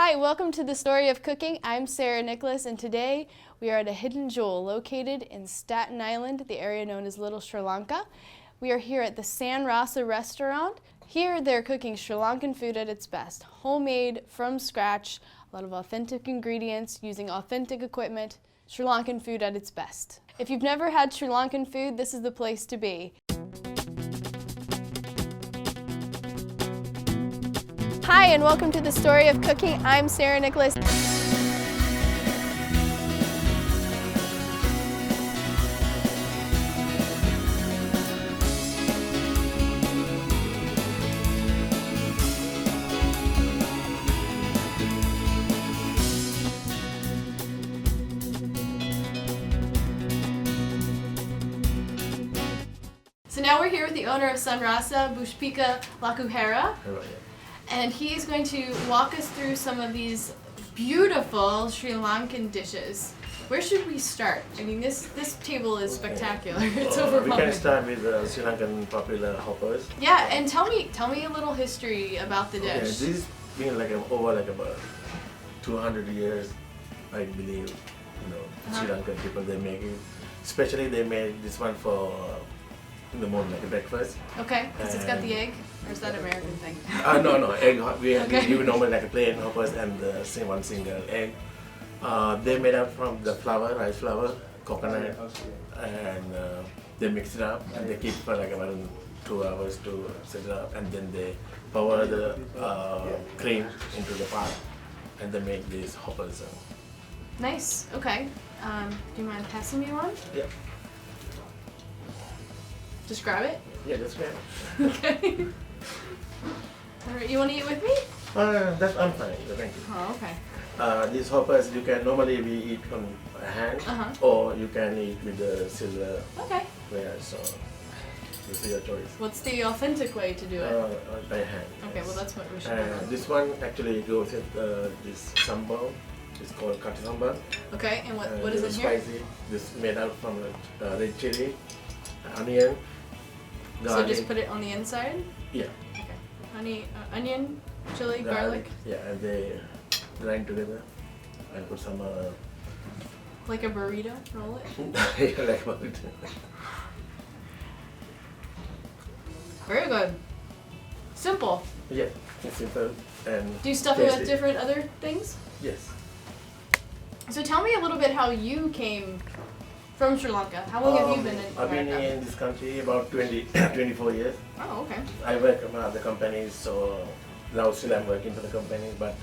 Hi, welcome to the Story of Cooking. I'm Sarah Nicholas, and today we are at a hidden jewel located in Staten Island, the area known as Little Sri Lanka. We are here at the San Rasa restaurant. Here they're cooking Sri Lankan food at its best, homemade, from scratch, a lot of authentic ingredients, using authentic equipment, Sri Lankan food at its best. If you've never had Sri Lankan food, this is the place to be. Hi, and welcome to the Story of Cooking. I'm Sarah Nicholas. So now we're here with the owner of San Rasa, Bushpika Lakuhera. Hello, yeah. And he is going to walk us through some of these beautiful Sri Lankan dishes. Where should we start? I mean, this table is spectacular. It's We overwhelming. can start with Sri Lankan popular hoppers. Yeah, and tell me a little history about the Okay, dish. this been over about 200 years, I believe. Sri Lankan people, they make it. Especially they made this one for in the morning, like a breakfast. Okay, because it's got the egg, or is that an American thing? No, egg. We Okay. give normally like a plain hoppers and one single egg. They made up from the flour, rice flour, coconut, and they mix it up and they keep for like about 2 hours to set it up, and then they pour the cream into the pot and they make these hoppers. Nice. Okay. Do you mind passing me one? Yeah. Just grab it. Yeah, that's great. Okay. All right. You want to eat with me? I'm fine. Thank you. Oh, okay. These hoppers you can normally we eat on hand, or you can eat with the silver Okay. ware. So this is your choice. What's the authentic way to do it? By hand. Okay, well that's what we should And do. this one actually goes with this sambal. It's called kati sambal. Okay, and what is This in here? spicy. This made out from red chili, onion, So garlic. just put it on the inside? Yeah. Okay. Onion, chili, garlic. Yeah, and they grind together and put some. Like a burrito, roll it. Yeah, like what? Very good. Simple. Yeah, it's simple and. Do you stuff it with tasty. different other things? Yes. So tell me a little bit how you came from Sri Lanka. How long have you been in I've been America? in this country about 24 years. Oh, okay. I work for other companies, so now still I'm working for the company, but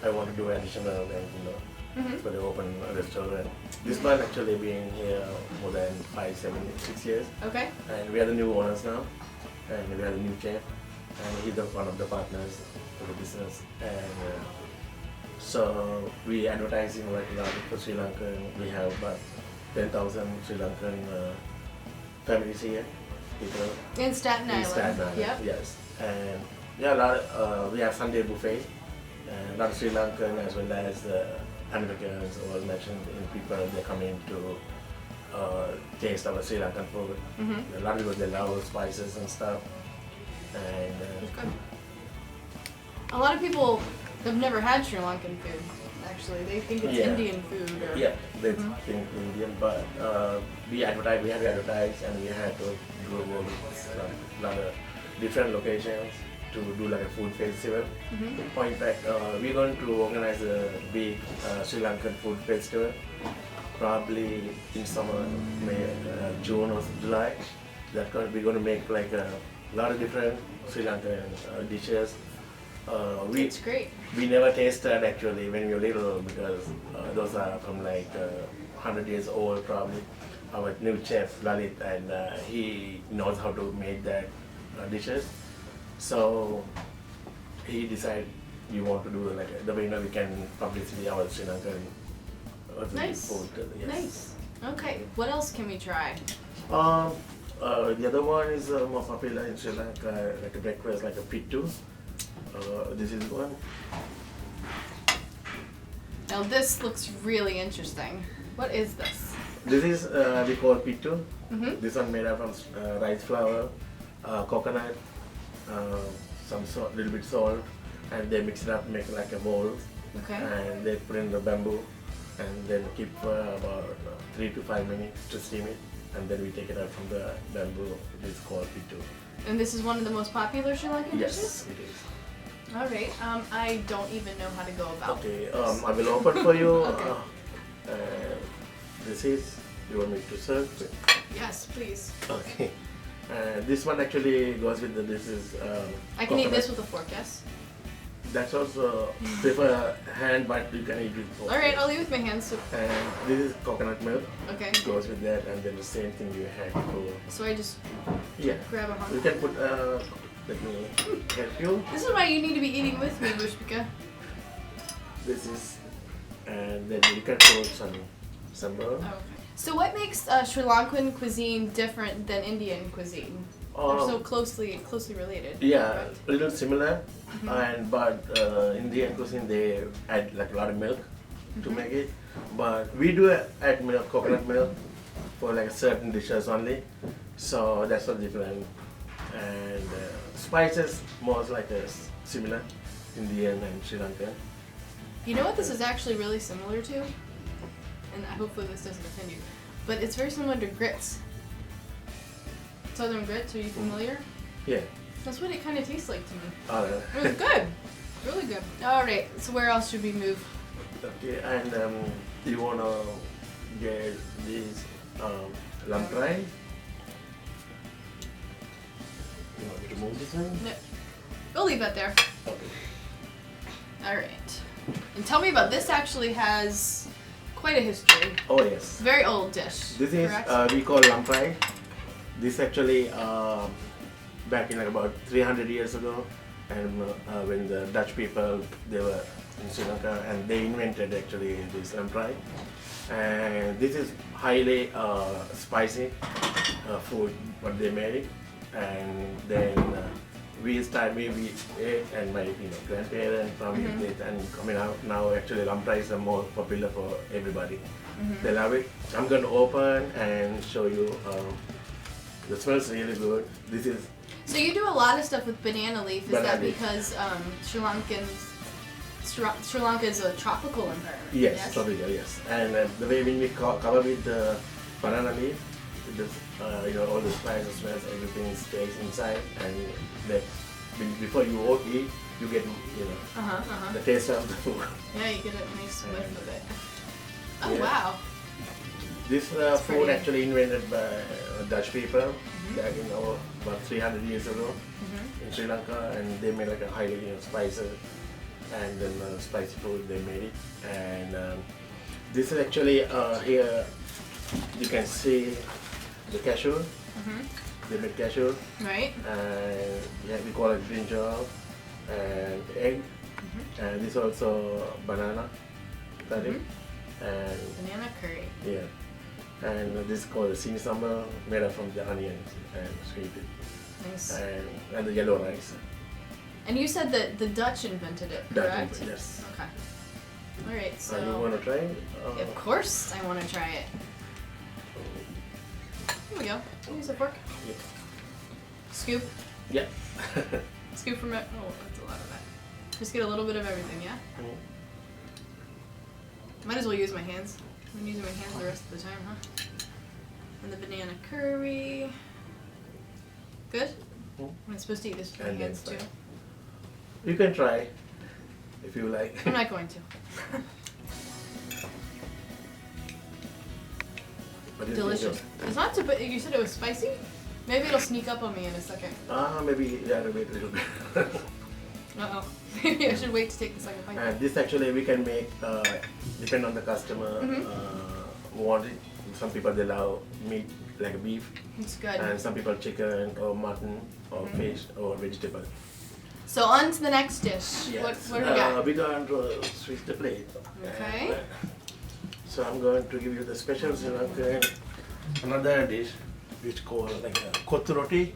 I want to do additional and for the open restaurant. This one actually been here more than 5, 7, 6 years, Okay. and we are the new owners now, and we are the new chef, and he's one of the partners for the business, and so we advertising like a lot for Sri Lanka. We have about 10,000 Sri Lankan families here, people. In Staten Island. In Staten Island, Yep. yes. And yeah, a lot, we have Sunday buffet, and a lot of Sri Lankan as well as Americans or Mexican people, they come in to taste our Sri Lankan food. A lot of people, they love spices and stuff. And Good. A lot of people have never had Sri Lankan food, actually. They think it's Yeah. Indian food. Or, yeah, they think Indian, but we have to advertise, and we had to go with a lot of different locations to do like a food festival. Or in fact, we're going to organize a big Sri Lankan food festival, probably in summer, May, June or July. We're going to make like a lot of different Sri Lankan dishes. It's great. We never tasted actually when we were little, because those are from like 100 years old probably. Our new chef Lalit, and he knows how to make that dishes. So he decided we want to do like the way we can publicity our Sri Lankan Nice. food. Yes. Nice. Okay, what else can we try? The other one is more popular in Sri Lanka, like a breakfast, like a pittu. This is one. Now this looks really interesting. What is this? This is we call pittu. This one made up from rice flour, coconut, some little bit salt, and they mix it up, make like a bowl, Okay. and they put in the bamboo, and then keep for about 3 to 5 minutes to steam it, and then we take it out from the bamboo. It is called pitu. And this is one of the most popular Sri Lankan dishes? Yes, it is. All right. I don't even know how to go about Okay, this. I will open for you. Okay. This is, you want me to serve it? Yes, please. Okay. This one actually goes with this is. I can eat coconut. this with a fork, yes? That's also prefer hand, but you can eat with fork. All right, I'll eat with my hands. So, And this is coconut milk. okay. Goes with that, and then the same thing you had for. So I just Yeah. grab a hunk. You can put. Let me help you. This is why you need to be eating with me, Bushpika. This is, and then you can put some sambal. Oh, okay. So what makes Sri Lankan cuisine different than Indian cuisine? They're so closely related. Yeah, correct? a little similar, and but Indian cuisine they add like a lot of milk to make it, but we do add milk, coconut milk, for like certain dishes only. So that's all different, and spices more like similar, Indian and Sri Lankan. You know what this is actually really similar to? And hopefully this doesn't offend you, but it's very similar to grits. Southern grits, are you familiar? Yeah. That's what it kind of tastes like to me. Uh, It was good. Really good. All right, so where else should we move? okay, and you wanna get these lamprey? You want me to move this one? No, we'll leave that there. Okay. All right. And tell me about this. Actually has quite a history. Oh yes. It's a very old dish. This is correct? we call lamprey. This actually back in like about 300 years ago, and when the Dutch people they were in Sri Lanka, and they invented actually this lamprey. And this is highly spicy food what they made, and then we ate, and my grandparents from it, and coming out now actually lamprey is more popular for everybody. They love it. I'm going to open and show you. The smells really good. This is So you do a lot of stuff with banana leaf. Is Banana that leaf. because Sri Lanka is a tropical environment? yes, tropical, yes. And the way when we cover with the banana leaf, the, all the spices, smells, everything stays inside, and that before you eat, you get the taste of the food. Yeah, you get a nice whiff of it. Oh Yeah. wow. This That's food pretty. actually invented by Dutch people back in about 300 years ago in Sri Lanka, and they made like a highly spicy and then spicy food. They made it, and this is actually here you can see the cashew. They made cashew, Right. and yeah, we call it brinjal and egg, and this also banana curry, and Banana curry. yeah. And this is called the sini sambal, made up from the onions and sweet Nice. and the yellow rice. And you said that the Dutch invented it, That correct? one, yes. Okay. All right. So. You want to try it? Of course, I want to try it. Here we go. Use a fork. Yeah. Scoop. Yeah. Scoop from it. Oh, that's a lot of that. Just get a little bit of everything, yeah? Might as well use my hands. I'm using my hands the rest of the time, huh? And the banana curry. Good? Mm. Am I supposed to eat this with my And then hands too? fry. You can try if you like. I'm not going to. What do you think Delicious. of- It's not too, but you said it was spicy? Maybe it'll sneak up on me in a second. Maybe yeah, wait a little bit. Uh-oh. Maybe I should wait to take the second bite. And this actually we can make depend on the customer want it. Some people they love meat like beef, It's good. and some people chicken or mutton or fish or vegetable. So on to the next dish. Yes. What do we got? We're going to switch the plate. Okay. So I'm going to give you the special Sri Lankan another dish which called like a kottu roti.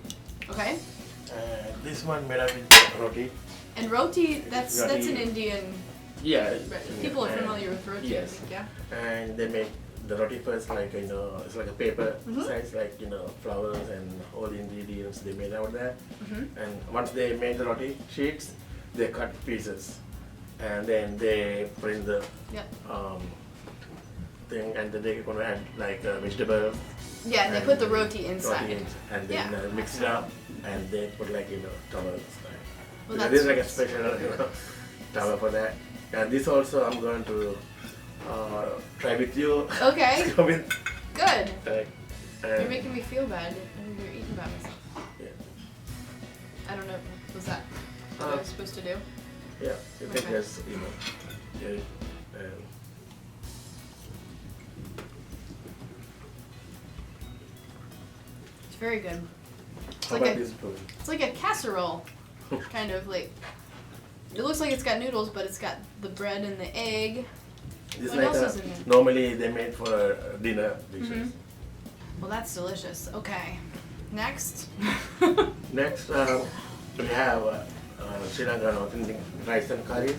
Okay. This one made up with roti. And roti, that's an Roti. Indian. Yeah. People are and- familiar with roti, I Yes. think, yeah. And they make the roti first like it's like a paper size, like flowers and all the ingredients they made out there. And once they made the roti sheets, they cut pieces, and then they put in the Yep. thing, and then they're gonna add like vegetables. Yeah, and they put the roti inside. Roti and then Yeah. mix it up, and they put like towels. Well, There that's is like a special towel for that. And this also I'm going to try with you. Okay. Come in. Good. And You're making me feel bad. You're eating by myself. yeah. I don't know. Was that what I was supposed to do? Yeah, you can Okay. just get it. And It's very good. how like about a- this food? It's like a casserole, kind of like. It looks like it's got noodles, but it's got the bread and the egg. It's What like else is in it? normally they made for dinner dishes. Mhm. Well, that's delicious. Okay. Next. Next, we have Sri Lankan authentic rice and curries.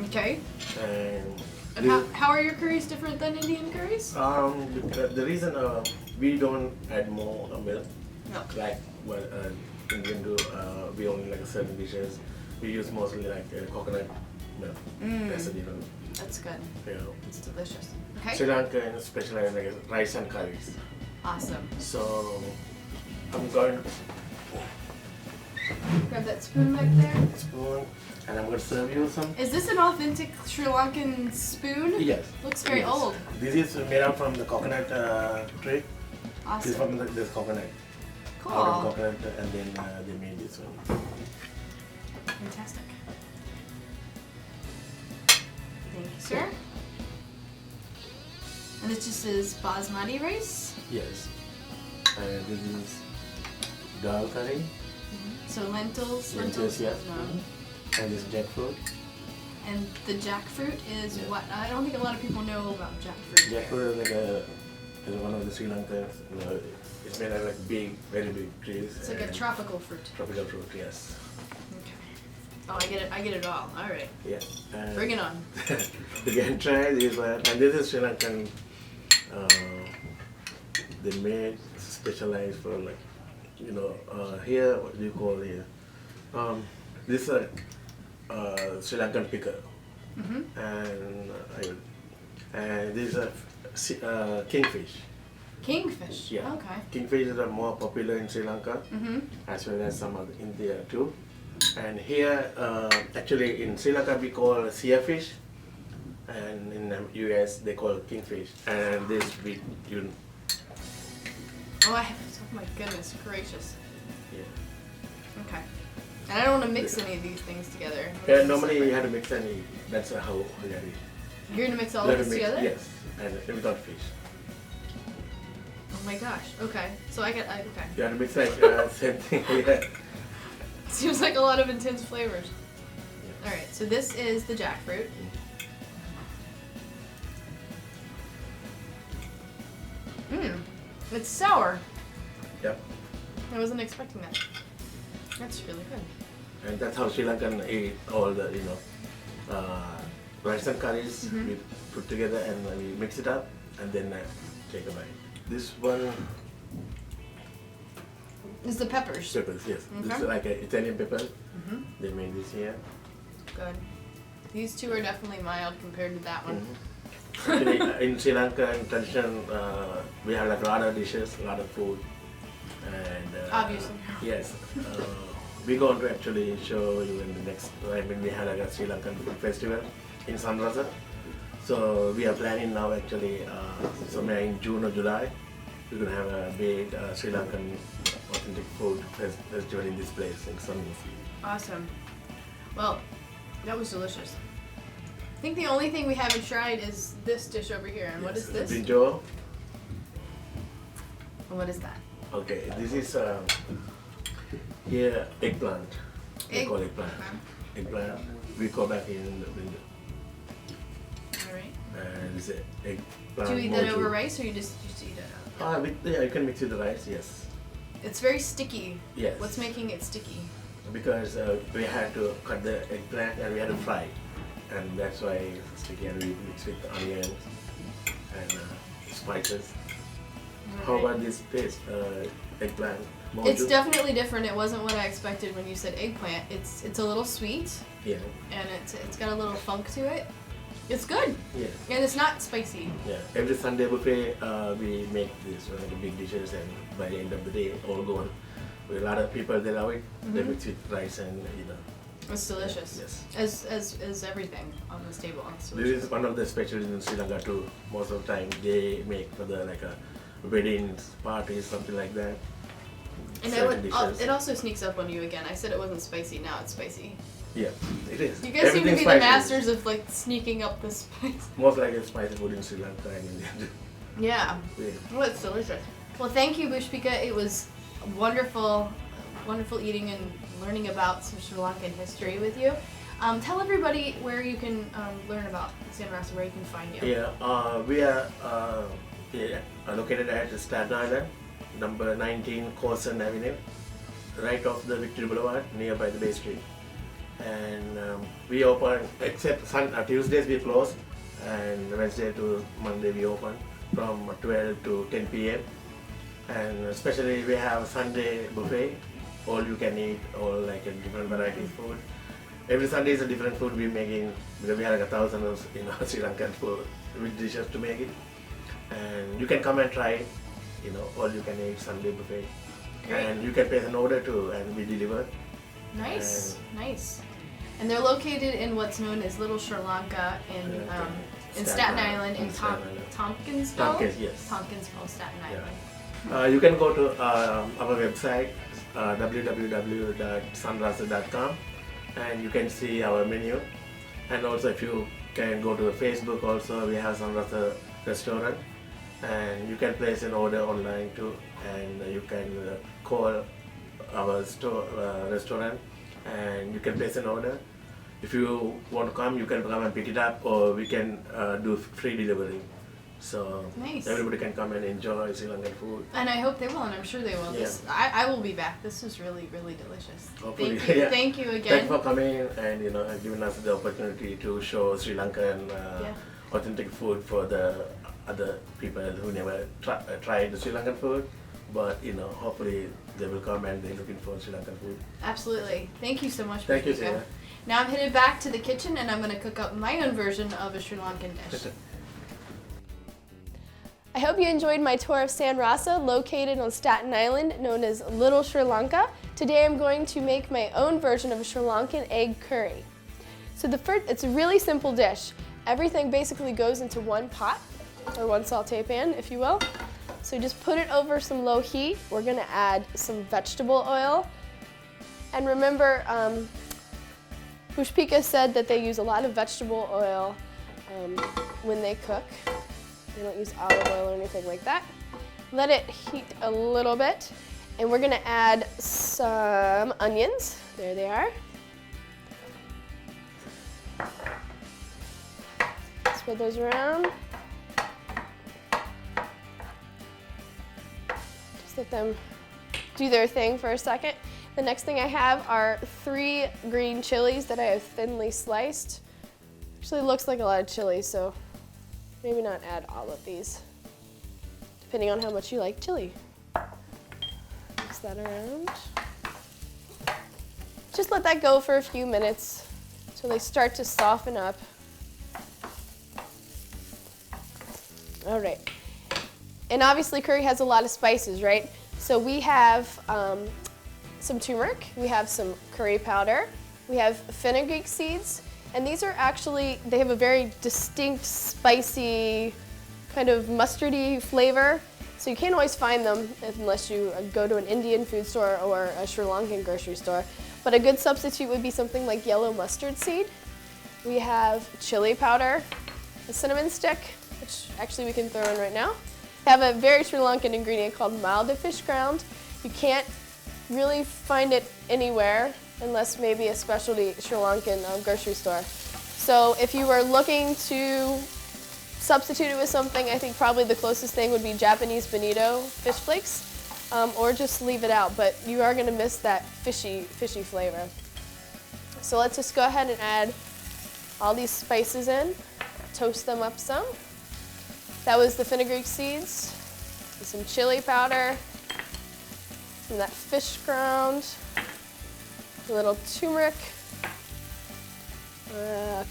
Okay. And And how are your curries different than Indian curries? the reason we don't add more milk, No. like what Indian do, we only like certain dishes. We use mostly like coconut milk. That's the difference. That's good. You know. It's delicious. Sri Okay. Lankan specialize like rice and curries. Awesome. So I'm going to Grab that spoon back there. spoon and I'm going to serve you some. Is this an authentic Sri Lankan spoon? Yes. Looks very Yes. old. This is made out from the coconut tree. This is Awesome. from this coconut. Out of Cool. coconut, and then they made this one. Fantastic. Thank you, sir. And this just is basmati rice. Yes. And this is dal curry. So lentils. Lentils, yeah. No. And this jackfruit. And the jackfruit is Yeah. what? I don't think a lot of people know about jackfruit. here. Jackfruit is like is one of the Sri Lankans. It's made out of like big, very big trees. It's like a and tropical fruit. tropical fruit. Yes. Okay. Oh, I get it. I get it all. All right. Yes. And Bring it on. you can try this one. And this is Sri Lankan. They made specialized for like, here, what do you call here? This is a Sri Lankan pickle. Mhm. And this is a kingfish. Kingfish. Yeah. Okay. Kingfish is more popular in Sri Lanka Mhm. as well as some other India too. And here, actually in Sri Lanka we call seafish, and in the US they call kingfish. And this we you Oh, oh my goodness gracious. yeah. Okay. And I don't want to mix any of these things together. Yeah, normally you have to mix and eat. That's how you have it. You're gonna mix all You of have to this mix- together? Yes, and without fish. Oh my gosh. Okay. So okay. You have to mix like same thing. Yeah. Seems like a lot of intense flavors. All right. So this is the jackfruit. Mmm. It's sour. Yep. I wasn't expecting that. That's really good. And that's how Sri Lankan eat all the rice and curries. Mhm. We put together and we mix it up and then take a bite. This one This is the peppers. peppers, yes. This Okay. is like an Italian pepper. Mhm. They made this here. Good. These two are definitely mild compared to that one. Actually, in Sri Lanka, in tradition, we have like a lot of dishes, a lot of food, and Obviously. yes, we're going to actually show you in the next. I mean, we have like a Sri Lankan food festival in San Rasa. So we are planning now actually somewhere in June or July. We're gonna have a big Sri Lankan authentic food festival in this place in San Rasa. Awesome. Well, that was delicious. I think the only thing we haven't tried is this dish over here. And what is this? Brinjal. And what is that? Okay, this is here eggplant. We Egg- call eggplant. Okay. Eggplant. We call that in the brinjal. All right. And it's a eggplant. Do you eat that mojo. over rice or you just eat it out? Yeah, you can mix with the rice. Yes. It's very sticky. Yes. What's making it sticky? Because we had to cut the eggplant and we had to fry it. And that's why it's sticky, and we mix with the onions and spices. How Alright. about this paste? eggplant. It's definitely different. It wasn't what I expected when you said eggplant. It's a little sweet. Yeah. And it's got a little funk to it. It's good. Yeah. And it's not spicy. Yeah. Every Sunday buffet, we make this like big dishes, and by the end of the day, all gone. With a lot of people, they love it. They mix with rice and It's delicious. Yes. As everything on this table. This is one of the specials in Sri Lanka too. Most of the time, they make for the like a weddings, parties, something like that. And it also sneaks up on you again. I said it wasn't spicy. Now it's spicy. Yeah, it is. You guys seem to be the masters of like sneaking up the spice. Most like a spicy food in Sri Lanka and India. Yeah. Well, it's delicious. Well, thank you, Bushpika. It was wonderful, wonderful eating and learning about some Sri Lankan history with you. Tell everybody where you can learn about San Rasa, where you can find you. Yeah, we are located at Staten Island, number 19 Corson Avenue, right off the Victory Boulevard, nearby the Bay Street. And we open, except Tuesdays we close, and Wednesday to Monday we open from 12 to 10 p.m. And especially we have Sunday buffet, all you can eat, all like a different variety of food. Every Sunday is a different food we're making, because we have like 1,000 of Sri Lankan food with dishes to make it. And you can come and try it, all you can eat Sunday buffet. Great. And you can place an order too, and we deliver. Nice, nice. And they're located in what's known as Little Sri Lanka in Staten Island, in Tompkinsville? Tompkins, yes. Tompkinsville, Staten Island. Yeah. You can go to our website, www.sanrasa.com, and you can see our menu. And also if you can go to Facebook also, we have San Rasa restaurant, and you can place an order online too, and you can call our restaurant, and you can place an order. If you want to come, you can come and pick it up, or we can do free delivery. So nice. Everybody can come and enjoy Sri Lankan food. And I hope they will, and I'm sure they will. Yeah. I will be back. This is really, really delicious. Hopefully. Thank you. Yeah. Thank you again. Thanks for coming and giving us the opportunity to show Sri Lankan authentic food for the other people who never tried the Sri Lankan food. But hopefully they will come and they're looking for Sri Lankan food. Absolutely. Thank you so much. Thank you, Bushpika. Sarah. Now I'm headed back to the kitchen and I'm going to cook up my own version of a Sri Lankan dish. I hope you enjoyed my tour of San Rasa, located on Staten Island, known as Little Sri Lanka. Today I'm going to make my own version of a Sri Lankan egg curry. So it's a really simple dish. Everything basically goes into one pot, or one saute pan, if you will. So just put it over some low heat. We're gonna add some vegetable oil. And remember, Bushpika said that they use a lot of vegetable oil when they cook. They don't use olive oil or anything like that. Let it heat a little bit, and we're gonna add some onions. There they are. Spread those around. Just let them do their thing for a second. The next thing I have are 3 green chilies that I have thinly sliced. Actually looks like a lot of chili, so maybe not add all of these, depending on how much you like chili. Mix that around. Just let that go for a few minutes until they start to soften up. All right. And obviously curry has a lot of spices, right? So we have some turmeric, we have some curry powder, we have fenugreek seeds, and these are actually, they have a very distinct, spicy, kind of mustardy flavor. So you can't always find them unless you go to an Indian food store or a Sri Lankan grocery store. But a good substitute would be something like yellow mustard seed. We have chili powder, a cinnamon stick, which actually we can throw in right now. We have a very Sri Lankan ingredient called malda fish ground. You can't really find it anywhere unless maybe a specialty Sri Lankan grocery store. So if you were looking to substitute it with something, I think probably the closest thing would be Japanese bonito fish flakes, or just leave it out, but you are gonna miss that fishy flavor. So let's just go ahead and add all these spices in, toast them up some. That was the fenugreek seeds, some chili powder, some of that fish ground, a little turmeric,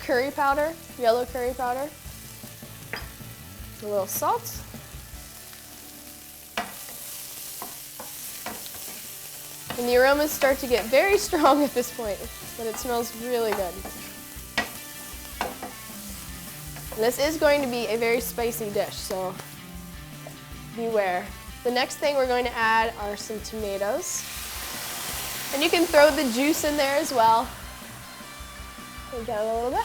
curry powder, yellow curry powder, a little salt, and the aromas start to get very strong at this point, but it smells really good. And this is going to be a very spicy dish, so beware. The next thing we're going to add are some tomatoes. And you can throw the juice in there as well. Take out a little bit.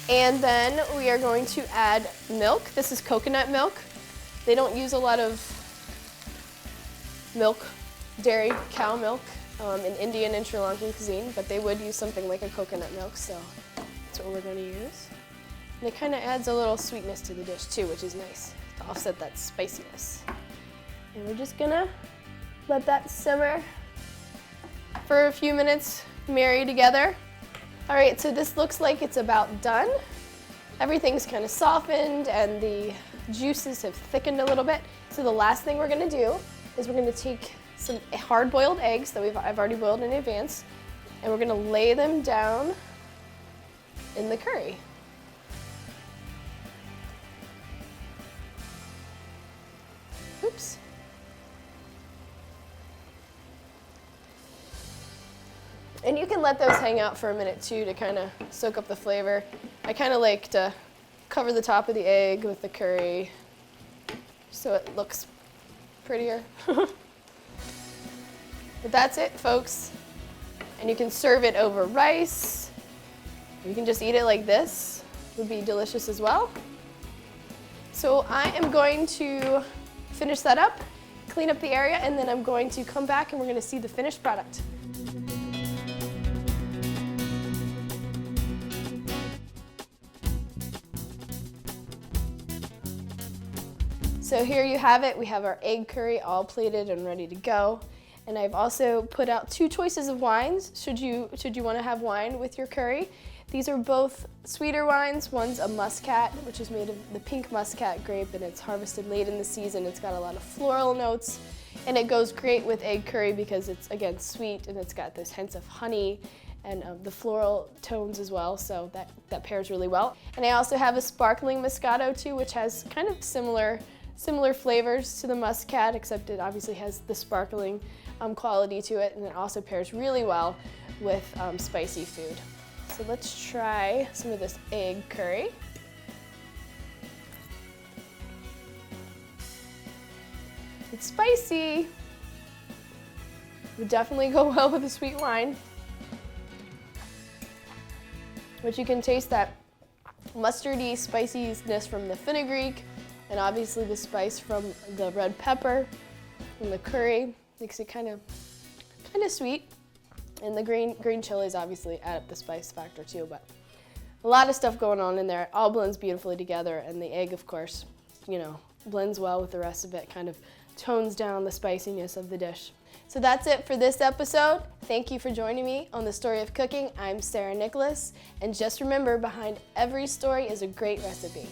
And then we are going to add milk. This is coconut milk. They don't use a lot of milk, dairy, cow milk in Indian and Sri Lankan cuisine, but they would use something like a coconut milk, so that's what we're going to use. And it kind of adds a little sweetness to the dish too, which is nice to offset that spiciness. And we're just gonna let that simmer for a few minutes, marry together. All right, so this looks like it's about done. Everything's kind of softened and the juices have thickened a little bit. So the last thing we're gonna do is we're gonna take some hard-boiled eggs that I've already boiled in advance, and we're gonna lay them down in the curry. Oops. And you can let those hang out for a minute too to kind of soak up the flavor. I kind of like to cover the top of the egg with the curry so it looks prettier. But that's it, folks. And you can serve it over rice. You can just eat it like this. It would be delicious as well. So I am going to finish that up, clean up the area, and then I'm going to come back and we're going to see the finished product. So here you have it. We have our egg curry all plated and ready to go. And I've also put out 2 choices of wines, should you want to have wine with your curry. These are both sweeter wines. One's a muscat, which is made of the pink muscat grape, and it's harvested late in the season. It's got a lot of floral notes, and it goes great with egg curry because it's, again, sweet, and it's got those hints of honey and the floral tones as well, so that pairs really well. And I also have a sparkling Moscato too, which has kind of similar flavors to the muscat, except it obviously has the sparkling quality to it, and it also pairs really well with spicy food. So let's try some of this egg curry. It's spicy. Would definitely go well with a sweet wine. But you can taste that mustardy spiciness from the fenugreek, and obviously the spice from the red pepper and the curry makes it kind of sweet. And the green chilies obviously add up the spice factor too, but a lot of stuff going on in there. It all blends beautifully together, and the egg, of course, blends well with the rest of it, kind of tones down the spiciness of the dish. So that's it for this episode. Thank you for joining me on The Story of Cooking. I'm Sarah Nicholas, and just remember, behind every story is a great recipe.